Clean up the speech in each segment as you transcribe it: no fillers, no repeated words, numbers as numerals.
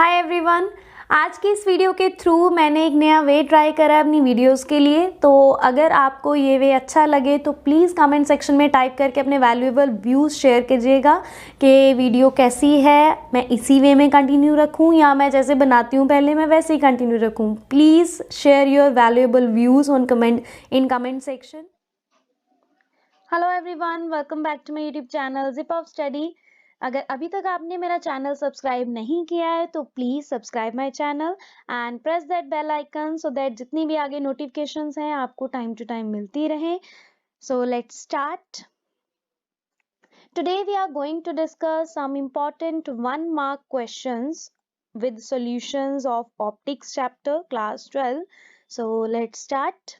Hi everyone. आज की इस वीडियो के थ्रू मैंने एक नया वे ट्राई करा अपनी वीडियोस के लिए। तो अगर आपको ये वे अच्छा लगे तो प्लीज़ कमेंट सेक्शन में टाइप करके अपने वैल्यूएबल व्यूज़ शेयर कीजिएगा कि वीडियो कैसी है, मैं इसी वे में कंटिन्यू रखूं या मैं जैसे बनाती हूँ पहले मैं वैसे ही कंटिन्यू रखूं। Please share your valuable views on comment section. Hello everyone, welcome back to my YouTube channel zip of study. अगर अभी तक आपने मेरा चैनल सब्सक्राइब नहीं किया है तो please subscribe my channel and press that bell icon so that जितनी भी आगे नोटिफिकेशंस हैं आपको टाइम टू टाइम मिलती रहे। So let's start. Today we are going to discuss some important 1 mark questions with solutions of optics chapter class 12. So let's start.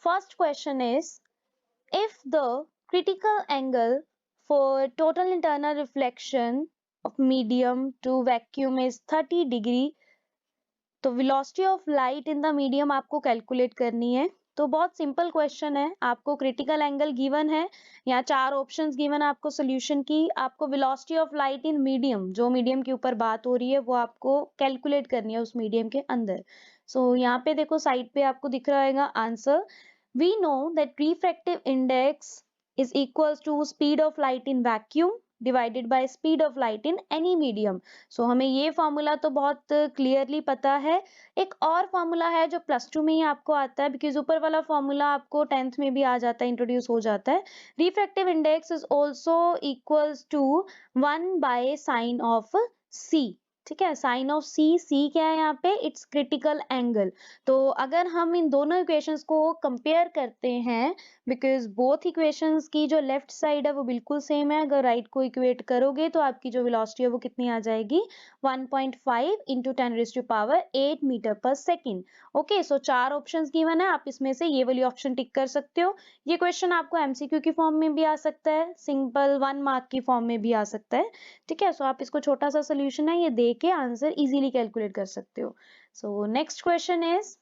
First question is, if the critical angle for total internal reflection of medium to vacuum is 30 degree, तो velocity of light in the medium आपको calculate करनी है। तो बहुत simple question है, आपको critical angle given है, यहाँ 4 ऑप्शंस गिवन है आपको सोल्यूशन की। आपको velocity of light in medium, जो मीडियम के ऊपर बात हो रही है वो आपको कैलकुलेट करनी है उस मीडियम के अंदर। सो यहाँ पे देखो साइड पे आपको दिख रहा है answer. We know that refractive index is equals to speed of light in vacuum divided by speed of light in any medium. So हमें ये फॉर्मूला तो बहुत क्लियरली पता है। एक और फॉर्मूला है जो +2 में ही आपको आता है, बिकॉज ऊपर वाला फॉर्मूला आपको 10th में भी आ जाता है, इंट्रोड्यूस हो जाता है। Refractive index is also equals to 1/sin of c। ठीक है, साइन ऑफ सी क्या है यहाँ पे, इट्स क्रिटिकल एंगल। तो अगर हम इन दोनों इक्वेशंस को कंपेयर करते हैं, बिकॉज बोथ इक्वेशंस की जो लेफ्ट साइड है वो बिल्कुल सेम है, अगर राइट को इक्वेट करोगे तो आपकी जो वेलोसिटी है वो कितनी आ जाएगी, 1.5 इंटू 10⁸ मीटर पर सेकेंड। ओके, सो 4 ऑप्शंस गिवन है, आप इसमें से ये वाली ऑप्शन टिक कर सकते हो। ये क्वेश्चन आपको एमसीक्यू की फॉर्म में भी आ सकता है, सिंपल 1 मार्क की फॉर्म में भी आ सकता है। ठीक है, सो आप इसको छोटा सा सोल्यूशन है ये दे के आंसर इजीली कैलकुलेट कर सकते हो। So next question is,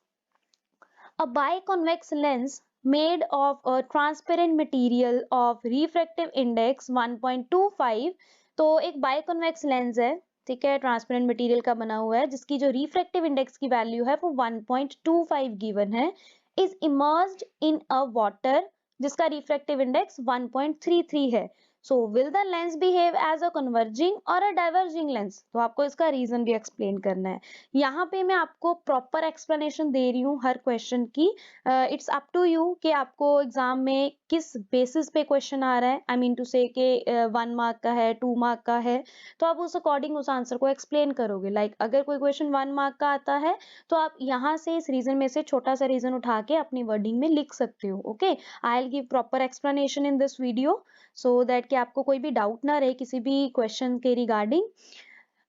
a biconvex lens made of a transparent material of refractive index 1.25। तो एक बाइकॉन्वेक्स लेंस है, ठीक है, ट्रांसपेरेंट मटेरियल का बना हुआ है, जिसकी जो रिफ्रैक्टिव इंडेक्स की वैल्यू है वो 1.25 गिवन है, is emerged in a water जिसका रिफ्रैक्टिव इंडेक्स 1.33 है। So will the lens behave as a converging or a diverging lens. तो आपको इसका रीजन भी एक्सप्लेन करना है। यहाँ पे मैं आपको प्रॉपर एक्सप्लेनेशन दे रही हूँ हर क्वेश्चन की। इट्स अप टू यू कि आपको एग्जाम में किस बेसिस पे क्वेश्चन आ रहा है, आई मीन टू से कि 1 मार्क का है, 2 मार्क का है, तो आप उस अकॉर्डिंग उस आंसर को एक्सप्लेन करोगे। लाइक अगर कोई क्वेश्चन 1 मार्क का आता है तो आप यहाँ से इस रीजन में से छोटा सा रीजन उठा के अपनी वर्डिंग में लिख सकते हो। Okay, I will give proper explanation in this video so that कि आपको कोई भी डाउट ना रहे किसी भी क्वेश्चन के regarding.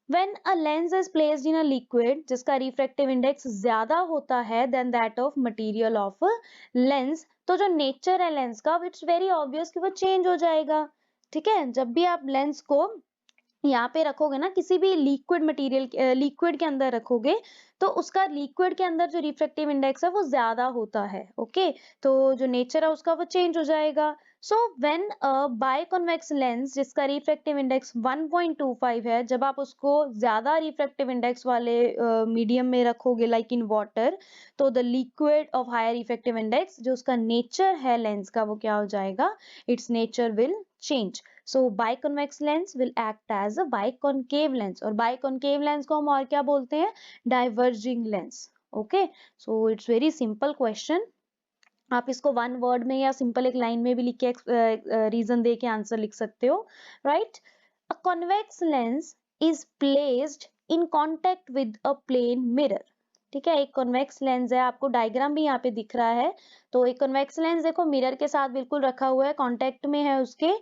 When a lens is placed in a liquid जिसका refractive index ज्यादा होता है than that of material of a lens, तो जो नेचर है लेंस का इट्स वेरी ऑब्वियस कि वो चेंज हो जाएगा। ठीक है, जब भी आप लेंस को यहाँ पे रखोगे ना, किसी भी लिक्विड मटेरियल लिक्विड के अंदर रखोगे तो उसका लिक्विड के अंदर जो रिफ्रैक्टिव इंडेक्स है वो ज्यादा होता है। ओके, तो जो नेचर है उसका वो चेंज हो जाएगा। So when a biconvex lens जिसका रिफ्रैक्टिव इंडेक्स 1.25 है, जब आप उसको ज्यादा रिफ्रैक्टिव इंडेक्स वाले मीडियम में रखोगे लाइक इन वाटर, तो the liquid of higher refractive index जो उसका नेचर है लेंस का वो क्या हो जाएगा, it's nature will change. So biconvex lens will act as a biconcave lens, और biconcave lens को हम और क्या बोलते हैं, diverging lens। Okay, so it's very simple question। आप इसको 1 वर्ड में या सिंपल एक लाइन में भी लिख के रीजन दे के आंसर लिख सकते हो। Right, a convex lens is placed in contact with a plane mirror. ठीक है, एक कॉन्वेक्स लेंस है, आपको डायग्राम भी यहाँ पे दिख रहा है। तो एक कॉन्वेक्स लेंस देखो मिरर के साथ बिल्कुल रखा हुआ है, कॉन्टेक्ट में है उसके।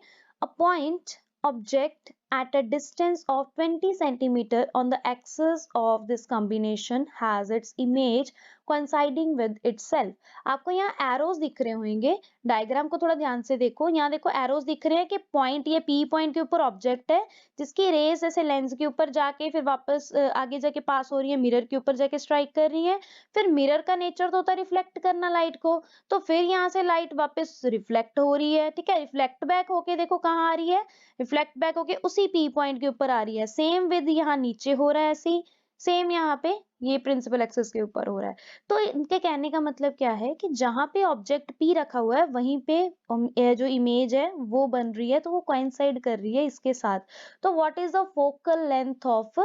A point object at a distance of 20 centimeter on the axis of this combination has its image coinciding with itself। आपको यहाँ एरोज दिख रहे होंगे, डायग्राम को थोड़ा ध्यान से देखो, यहाँ देखो एरोज दिख रहे हैं कि पॉइंट, ये पी पॉइंट के ऊपर ऑब्जेक्ट है जिसकी रेस ऐसे लेंस के ऊपर जाके फिर वापस आगे जाके पास हो रही है, मिरर के ऊपर जाके स्ट्राइक कर रही है। फिर मिरर का नेचर तो होता है रिफ्लेक्ट करना लाइट को, तो फिर यहाँ से लाइट वापस रिफ्लेक्ट हो रही है। ठीक है, रिफ्लेक्ट बैक होके देखो कहाँ आ रही है, रिफ्लेक्ट बैक होके उसी पी पॉइंट के ऊपर आ रही है। सेम विद यहाँ नीचे हो रहा है ऐसी, सेम यहाँ पे ये प्रिंसिपल एक्सिस के ऊपर हो रहा है। तो इनके कहने का मतलब क्या है कि जहाँ पे ऑब्जेक्ट P रखा हुआ है वहीं पे जो इमेज है वो बन रही है, तो वो कोइंसाइड कर रही है इसके साथ। तो what is the focal length of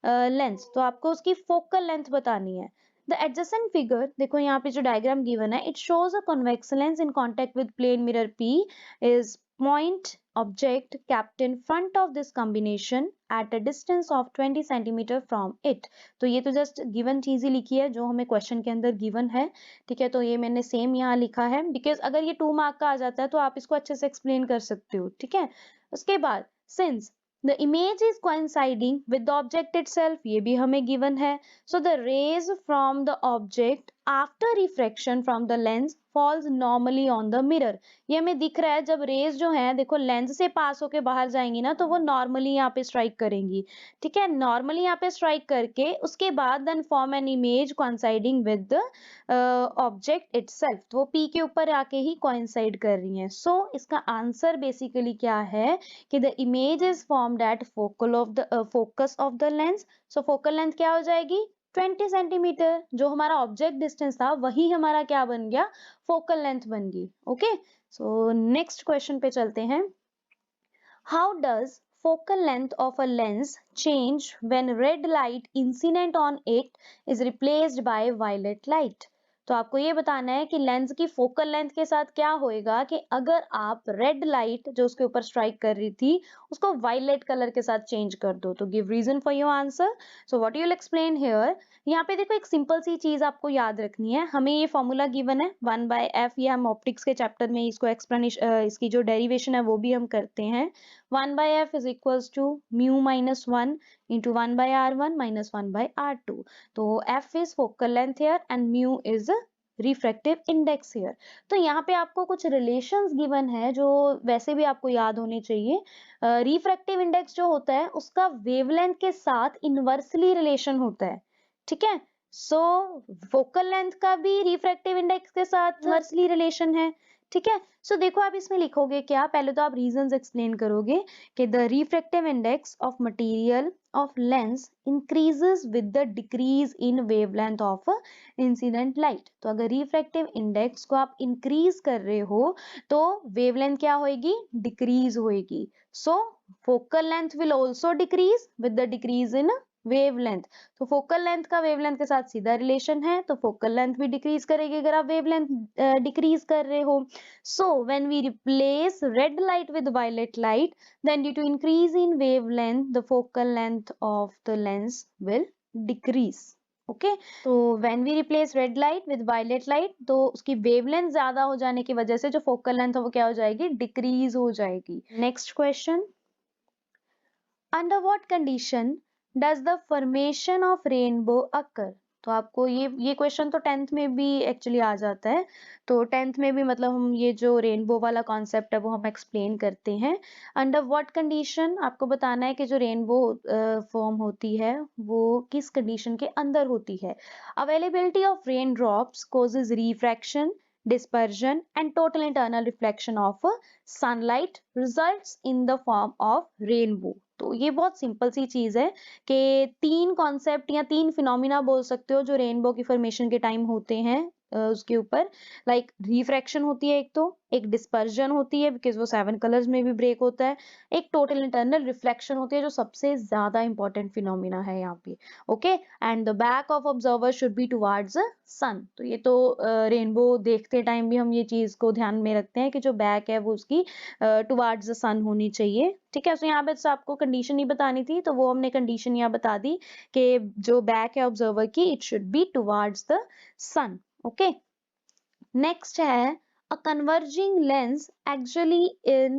lens, तो आपको उसकी फोकल लेंथ बतानी है। द एडजेसेंट फिगर, देखो यहाँ पे जो डायग्राम गिवन है, it shows a convex lens in contact with plane mirror P is point object kept in front of this combination at a distance of 20 centimeter from it। तो ये तो just given चीज ही लिखी है जो हमें question के अंदर गिवन है, ठीक है। तो ये मैंने सेम यहाँ लिखा है, बिकॉज अगर ये 2 मार्क का आ जाता है तो आप इसको अच्छे से एक्सप्लेन कर सकते हो, ठीक है। उसके बाद since the image is coinciding with the object itself, ये भी हमें गिवन है। So the rays from the object after refraction from the lens falls normally on the mirror. ये हमें दिख रहा है जब रेज जो है देखो लेंस से पास होके बाहर जाएंगी ना, तो वो नॉर्मली यहाँ पे स्ट्राइक करेंगी, ठीक है। नॉर्मली यहाँ पे स्ट्राइक करके उसके बाद then form an image coinciding with the object itself, तो वो पी के ऊपर आके ही कोइंसाइड कर रही हैं। सो इसका आंसर बेसिकली क्या है कि the image is formed at focal of the focus of the lens. So focal length क्या हो जाएगी 20 सेंटीमीटर, जो हमारा ऑब्जेक्ट डिस्टेंस था वही हमारा क्या बन गया, फोकल लेंथ बन गई। ओके, सो नेक्स्ट क्वेश्चन पे चलते हैं। How does focal length of a lens change when red light incident on it is replaced by violet light? तो आपको ये बताना है कि लेंस की फोकल लेंथ के साथ क्या होएगा कि अगर आप रेड लाइट जो उसके ऊपर स्ट्राइक कर रही थी उसको वायलेट कलर के साथ चेंज कर दो। तो give reason for your answer. So what you will explain here. यहाँ पे देखो एक सिंपल सी चीज आपको याद रखनी है, हमें ये फॉर्मूला गिवन है 1/f, ये हम ऑप्टिक्स के चैप्टर में इसको एक्सप्लेनेशन इसकी जो डेरिवेशन है वो भी हम करते हैं। 1/f is equals to mu minus 1 into 1/r1 minus 1/r2। तो f is focal length here and mu is refractive index here. तो यहाँ पे आपको कुछ रिलेशंस गिवन है जो वैसे भी आपको याद होने चाहिए। रिफ्रैक्टिव इंडेक्स जो होता है उसका वेवलेंथ के साथ इनवर्सली रिलेशन होता है, ठीक है। सो फोकल लेंथ का भी रिफ्रैक्टिव इंडेक्स के साथ इनवर्सली रिलेशन है, ठीक है। सो देखो आप इसमें लिखोगे क्या, पहले तो आप रीजंस एक्सप्लेन करोगे कि the refractive index of material of lens increases with the decrease in wavelength of incident light. तो अगर रिफ्रैक्टिव इंडेक्स को आप इंक्रीज कर रहे हो तो वेवलेंथ क्या होएगी, डिक्रीज होएगी। So focal length will also decrease with the decrease in wavelength. तो फोकल लेंथ का वेवलेंथ के साथ सीधा रिलेशन है, तो फोकल लेंथ भी डिक्रीज करेगी अगर आप वेवलेंथ डिक्रीज कर रहे हो। So when we replace red light with violet light, then due to increase in wavelength the focal length of the lens will decrease। Okay, तो when we replace red light with violet light तो उसकी wavelength ज्यादा हो जाने की वजह से जो फोकल लेंथ है वो क्या हो जाएगी, डिक्रीज हो जाएगी। Next question, under what condition does the formation of rainbow occur. तो आपको ये क्वेश्चन तो 10th में भी एक्चुअली आ जाता है, तो 10th में भी मतलब हम ये जो रेनबो वाला कॉन्सेप्ट है वो हम एक्सप्लेन करते हैं। अंडर व्हाट कंडीशन आपको बताना है कि जो रेनबो फॉर्म होती है वो किस कंडीशन के अंदर होती है। Availability of rain drops causes refraction, dispersion and total internal reflection of sunlight results in the form of rainbow। तो ये बहुत सिंपल सी चीज है कि 3 कॉन्सेप्ट या 3 फिनोमिना बोल सकते हो जो रेनबो की फॉर्मेशन के टाइम होते हैं उसके ऊपर। लाइक रिफ्रैक्शन होती है एक डिस्पर्जन होती है बिकॉज वो 7 कलर्स में भी ब्रेक होता है, एक टोटल इंटरनल रिफ्लेक्शन होती है जो सबसे ज्यादा इंपॉर्टेंट फिनोमिना है यहाँ पे। Okay, and the back of observer should be towards sun. तो ये तो रेनबो देखते टाइम भी हम ये चीज को ध्यान में रखते हैं कि जो बैक है वो उसकी टुवर्ड्स द सन होनी चाहिए, ठीक है। तो यहाँ पे आपको कंडीशन नहीं बतानी थी तो वो हमने कंडीशन यहाँ बता दी कि जो बैक है ऑब्जर्वर की it should be towards the sun. Okay, next है a converging lens actually in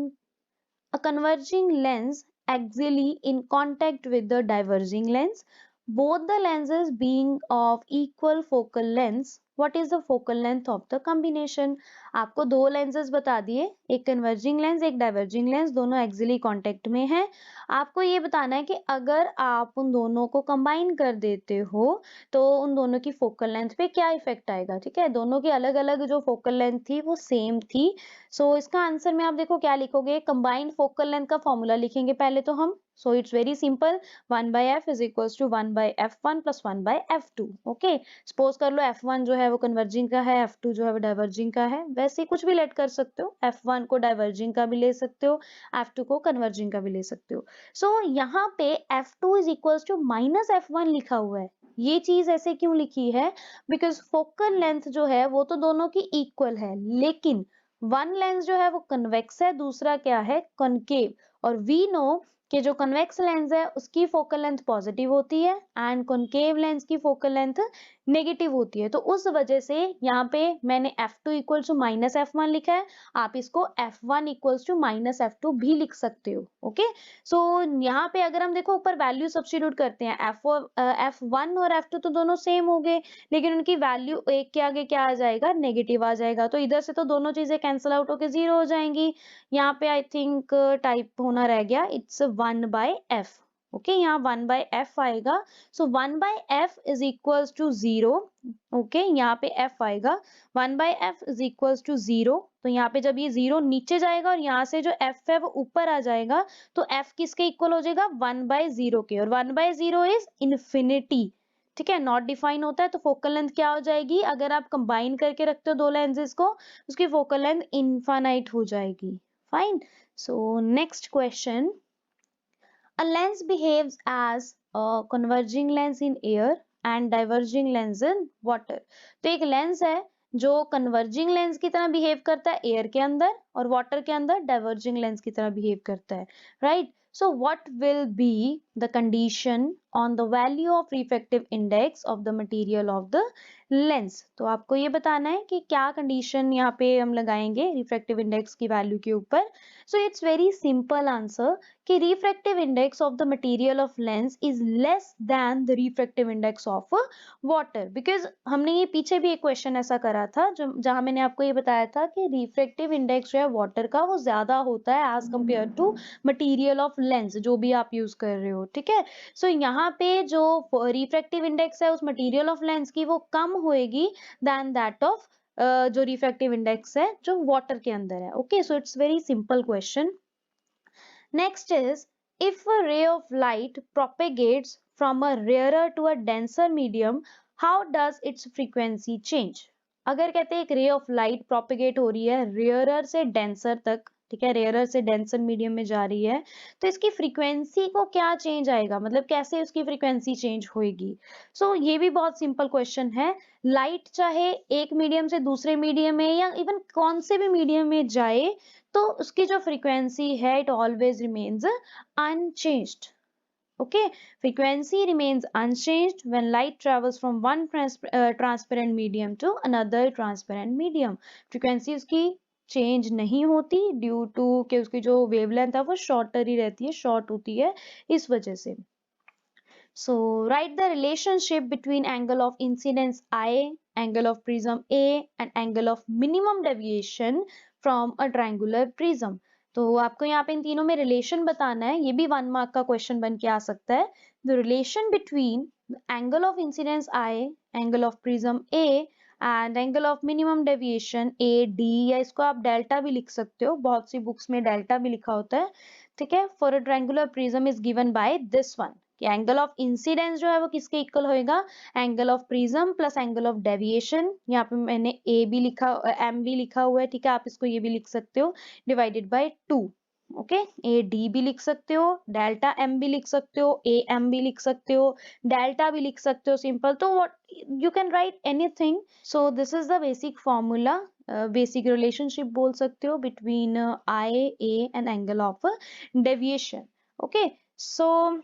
a converging lens axially in contact with the diverging lens, both the lenses being of equal focal length, what is the focal length of the combination। आपको 2 lenses बता दिए, एक converging lens एक diverging lens, दोनों axially contact में हैं। आपको ये बताना है कि अगर आप उन दोनों को combine कर देते हो तो उन दोनों की focal length पे क्या इफेक्ट आएगा, ठीक है। दोनों की अलग अलग जो focal length थी वो सेम थी, सो इसका आंसर में आप देखो क्या लिखोगे, कंबाइंड फोकल लेंथ का फॉर्मूला लिखेंगे पहले तो हम। So it's very simple, 1/f is equals to 1/f1 plus 1/f2। Okay, suppose कर लो f1 जो है वो कन्वर्जिंग का है, f2 जो है वो डाइवर्जिंग का है, वैसे ही कुछ भी लेट कर सकते हो, f1 को डाइवर्जिंग का भी ले सकते हो, f2 को कन्वर्जिंग का भी ले सकते हो। सो यहाँ पे f2 is equals to minus f1 लिखा हुआ है। ये चीज ऐसे क्यों लिखी है, बिकॉज फोकल लेंथ जो है वो तो दोनों की इक्वल है, लेकिन वन लेंस जो है वो कन्वेक्स है, दूसरा क्या है, कॉनकेव। और वी नो कि जो कन्वेक्स लेंस है उसकी फोकल लेंथ पॉजिटिव होती है एंड कॉनकेव लेंस की फोकल लेंथ नेगेटिव होती है। तो उस वजह से यहाँ पे मैंने f2 equal to minus f1 लिखा है, आप इसको f1 equals to minus f2 भी लिख सकते हो। ओके, सो यहाँ पे अगर हम देखो ऊपर वैल्यू सब्स्टिट्यूट करते हैं, f1 और f2 तो दोनों सेम हो गए, लेकिन उनकी वैल्यू एक के आगे क्या आ जाएगा, नेगेटिव आ जाएगा। तो इधर से तो दोनों चीजें कैंसिल आउट होकर 0 हो जाएंगी। यहाँ पे आई थिंक टाइप होना रह गया, इट्स 1/f। ओके, यहाँ 1/f आएगा। So 1/f is equals to 0। Okay, यहाँ पे f आएगा, 1/f इज इक्वल्स टू 0। तो यहाँ पे जब ये 0 नीचे जाएगा और यहाँ से जो f है वो ऊपर आ जाएगा, तो f किसके इक्वल हो जाएगा, 1/0 के। और 1/0 इज इन्फिनिटी। ठीक है, नॉट डिफाइन होता है, तो फोकल लेंथ क्या हो जाएगी, अगर आप कंबाइन करके रखते हो दो लेंसेज को, उसकी फोकल लेंथ इनफाइनाइट हो जाएगी। Fine. So next question, a lens behaves as a converging lens in air and diverging lens in water। तो एक लेंस है जो कन्वर्जिंग लेंस की तरह बिहेव करता है एयर के अंदर, और वाटर के अंदर डाइवर्जिंग लेंस की तरह बिहेव करता है, right. So what will be the condition on the value of refractive index of the material of the lens. तो आपको ये बताना है कि क्या कंडीशन यहाँ पे हम लगाएंगे रिफ्रैक्टिव इंडेक्स की वैल्यू के ऊपर। So it's very simple answer कि refractive index of the material of lens is less than the refractive index of water. Because हमने ये पीछे भी एक क्वेश्चन ऐसा करा था जो जहां मैंने आपको ये बताया था कि रिफ्रैक्टिव इंडेक्स जो है वाटर का वो ज्यादा होता है as compare to material of lens जो भी आप यूज कर रहे हो। ठीक है, सो यहाँ पे जो रिफ्रैक्टिव इंडेक्स है उस मटेरियल ऑफ लेंस की वो कम होएगी देन दैट ऑफ जो रिफ्रैक्टिव इंडेक्स है जो वाटर के अंदर है। Okay, so it's very simple question. Next is, if a ray of light propagates from a rarer to a denser medium, how does its frequency change? अगर कहते हैं एक रे ऑफ लाइट प्रोपेगेट हो रही है रेयरर से denser तक, ठीक है, रेयरर से डेंसर मीडियम में जा रही है, तो इसकी फ्रीक्वेंसी को क्या चेंज आएगा, मतलब कैसे उसकी फ्रीक्वेंसी चेंज होएगी। सो ये भी बहुत सिंपल क्वेश्चन है। लाइट चाहे एक मीडियम से दूसरे मीडियम में या इवन कौन से भी मीडियम में जाए, तो उसकी जो फ्रीक्वेंसी है it always remains unchanged. Okay, frequency remains unchanged when light travels from one transparent medium to another transparent medium. Frequency उसकी चेंज नहीं होती ड्यू टू कि उसकी जो वेवलेंथ है वो शॉर्टर ही रहती है, शॉर्ट होती है इस वजह से। So write the relationship between angle of incidence I, angle of prism A and angle of minimum deviation from a triangular prism। तो आपको यहाँ पे इन तीनों में रिलेशन बताना है, ये भी 1 मार्क का क्वेश्चन बन के आ सकता है। The relation between angle of incidence I, angle of prism A and angle of minimum deviation AD, या इसको आप डेल्टा भी लिख सकते हो, बहुत सी बुक्स में डेल्टा भी लिखा होता है। ठीक है, for a triangular prism is given by this one, कि एंगल ऑफ इंसिडेंस जो है वो किसके इक्वल होएगा, angle of prism plus angle of deviation. यहाँ पे मैंने ए भी लिखा, एम भी लिखा हुआ है, ठीक है, आप इसको ये भी लिख सकते हो, divided by 2। Okay, A D भी लिख सकते हो, डेल्टा एम भी लिख सकते हो, ए एम भी लिख सकते हो, डेल्टा भी लिख सकते हो, सिंपल। तो what you can write anything. So this is the basic formula, basic relationship बोल सकते हो between I A and angle of deviation. Okay, so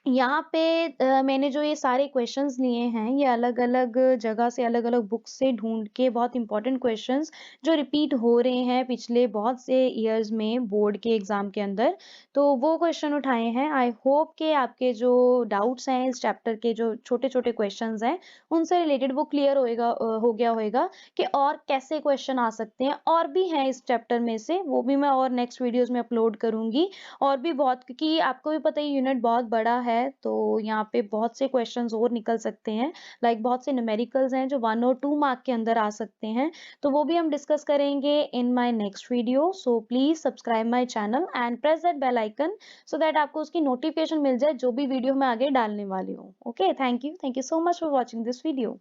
यहाँ पे मैंने जो ये सारे क्वेश्चंस लिए हैं ये अलग अलग जगह से, अलग अलग बुक्स से ढूंढ के, बहुत इंपॉर्टेंट क्वेश्चंस जो रिपीट हो रहे हैं पिछले बहुत से ईयर्स में बोर्ड के एग्जाम के अंदर, तो वो क्वेश्चन उठाए हैं। आई होप कि आपके जो डाउट्स हैं इस चैप्टर के, जो छोटे छोटे क्वेश्चंस हैं उनसे रिलेटेड वो क्लियर हो गया होगा कि और कैसे क्वेश्चन आ सकते हैं। और भी हैं इस चैप्टर में से, वो भी मैं और नेक्स्ट वीडियोज में अपलोड करूंगी, और भी बहुत, क्योंकि आपको भी पता है यूनिट बहुत बड़ा है है, तो यहाँ पे बहुत से क्वेश्चंस और निकल सकते हैं। लाइक बहुत से न्यूमेरिकल्स हैं जो 1 और 2 मार्क के अंदर आ सकते हैं, तो वो भी हम डिस्कस करेंगे in my next video. So please subscribe my channel and press that bell icon so that आपको उसकी नोटिफिकेशन मिल जाए जो भी वीडियो मैं आगे डालने वाली हूँ। Okay, thank you so much for watching this video.